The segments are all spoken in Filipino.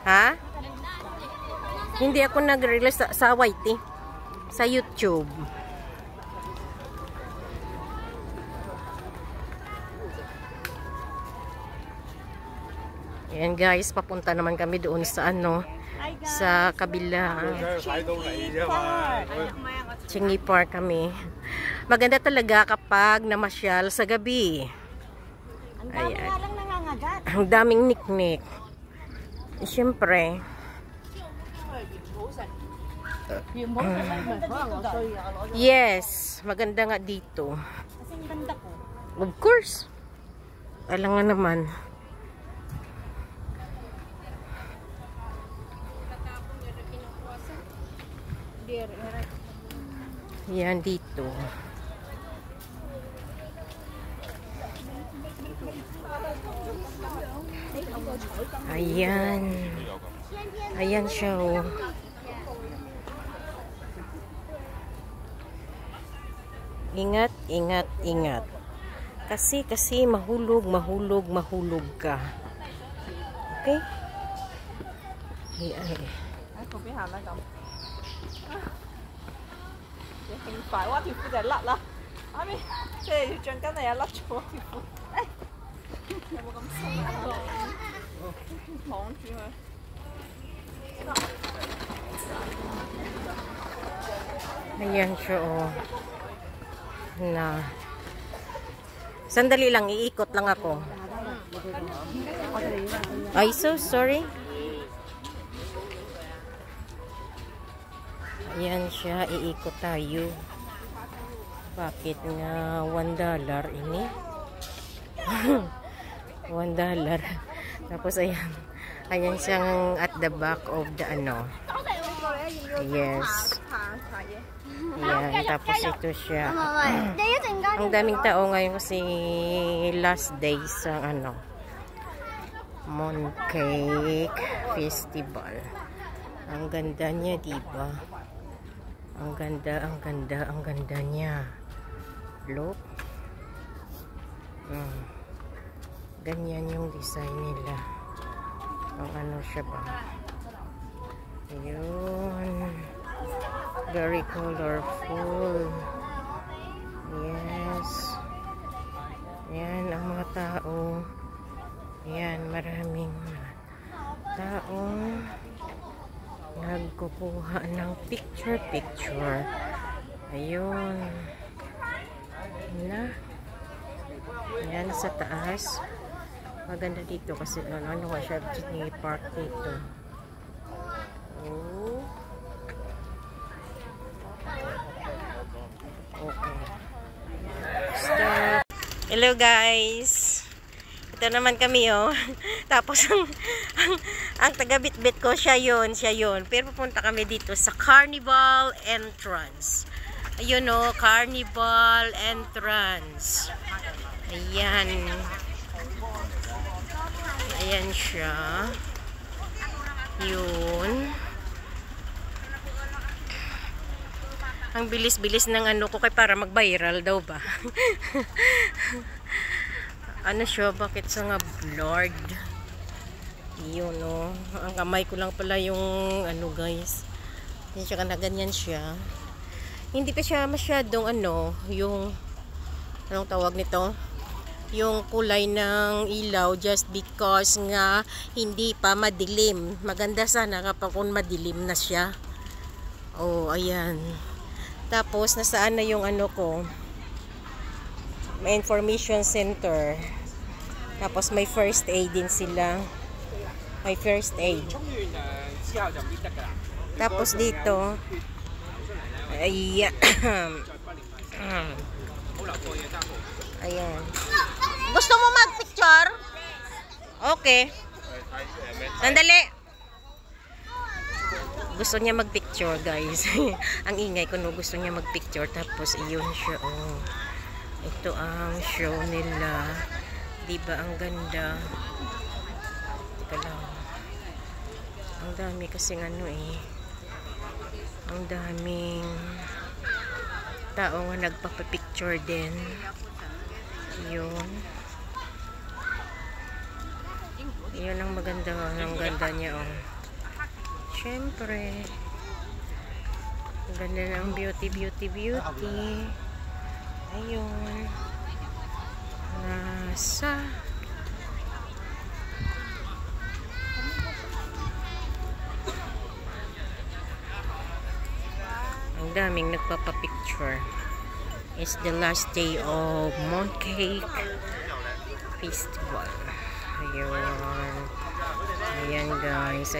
Ha? Hindi ako nag-release sa YT. Sa YouTube. Ayan guys, papunta naman kami doon sa ano, sa kabila. Chingy Park kami. Maganda talaga kapag namasyal sa gabi. Ayan. Ang daming niknik. Siyempre. Yes, maganda nga dito. Of course. Alam nga naman. Yan dito. Ayan. Ayan siya oh. Ingat, ingat, ingat. Kasi mahulog ka. Okay? Ayan. Ayan siya oh. Na. Sandali lang, iikot lang ako. Ay, so sorry. Ayan siya, iikot tayo. Bakit nga $1 ini? $1. Tapos ayan. Ayan siyang at the back of the ano. Yes. Ayan, tapos ito siya. Ang daming tao ngayon kasi last day sa ano, Mooncake Festival. Ang ganda niya, diba? Ang ganda niya. Look. Ganyan yung design nila. Ang ano siya ba? Ayun. Very colorful. Yes. Yan ang mga tao. Yan, maraming taong nagkukuha ng picture. Ayun. Na. Yan sa taas. Maganda dito kasi ano nga siya, Chingy Park dito. Oh. Okay. Stop. Hello guys. Ito naman kami oh. Tapos ang taga-bit-bit ko siya yun. Pero pupunta kami dito sa Carnival Entrance. Ayun oh, Carnival Entrance. Ayan. Ayan siya. Yun. Ang bilis-bilis ng ano ko kay para mag-viral daw ba? Ano siya? Bakit sa nga blurred? Yun o. Ang kamay ko lang pala yung ano guys. Yan siya na ganyan siya. Hindi pa siya masyadong ano, yung anong tawag nito? Yung kulay ng ilaw just because nga hindi pa madilim. Maganda sana kapag kung madilim na siya. Oh, ayan. Tapos, nasaan na yung ano ko? May information center. Tapos, may first aid din sila. May first aid. Tapos, dito. Ayan. Ayan. Gusto mo mag-picture? Okay. Sandali. Gusto niya mag-picture guys. Ang ingay ko no, gusto niya mag-picture. Tapos iyon siya oh. Ito ang show nila. Diba ang ganda? Teka lang. Ang dami kasing ano eh. Ang daming tao nga nagpapapicture din. Yun. Yun ang maganda. Ang ganda niya oh. syempre. Ang ganda ng beauty. Ayun. Nasa ang daming nagpapapicture. It's the last day of Mooncake Festival. Ayun. Ayan guys.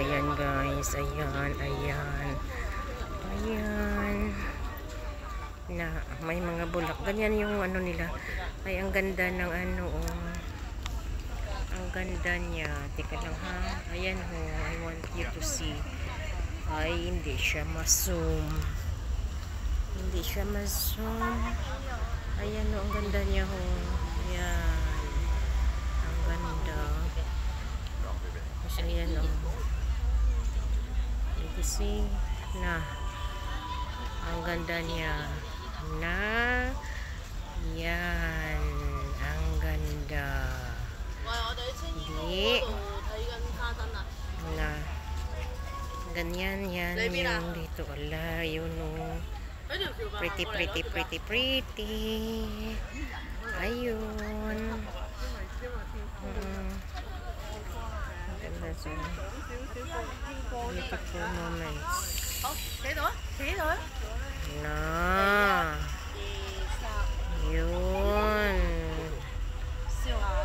Ayan. Na may mga bulak. Ganyan yung ano nila. Ay, ang ganda ng ano. Ang ganda niya. Teka lang ha. Ayan ho. I want you to see. Ay, hindi siya ma-zoom. Ayan ho. Ang ganda niya ho. Ayan. Ang ganda. Kasi ayan ho. You can see na ang ganda niya. Na yan ang ganda hindi na ganyan yan yung dito ala yun o pretty ayun ganda siya beautiful moments na yun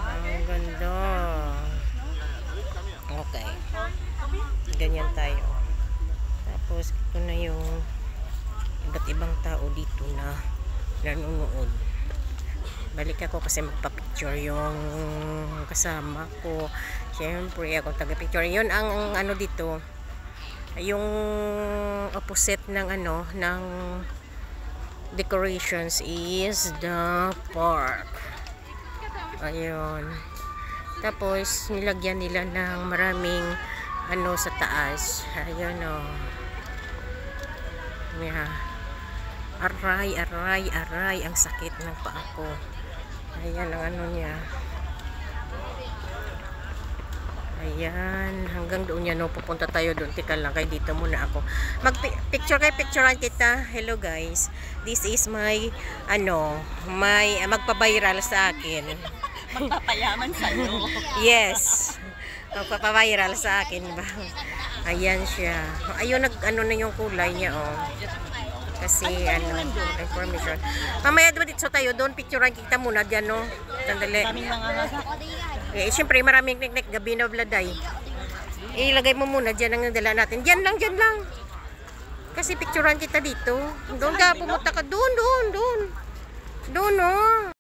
ang ganda okay ganyan tayo tapos ito na yung iba't ibang tao dito na nanonood balik ako kasi magpa-picture yung kasama ko syempre ako taga-picture yun ang ano dito yung opposite ng ano ng decorations is the park. Ayun. Tapos nilagyan nila ng maraming ano sa taas. Ayun o. Yeah. Aray ang sakit ng paa ko. Ayan ang ano niya. Ayan, hanggang doon yan, no, pupunta tayo doon. Tika lang, kay dito muna ako. Picturean kita. Hello guys. This is my, magpa-viral sa akin. Magpapayaman sa'yo. Yes. Magpapaviral sa akin ba? Ayan siya. Ayun, na yung kulay niya, oh. Kasi, information. Mamaya dito tayo doon, picturean kita muna dyan, no. Sandali. Kaming mga Eh, siyempre maraming kniknik gabi na bladay. Ilagay mo muna dyan ang dala natin. Dyan lang. Kasi picturean kita dito. Doon ka, pumunta ka. Doon, oh.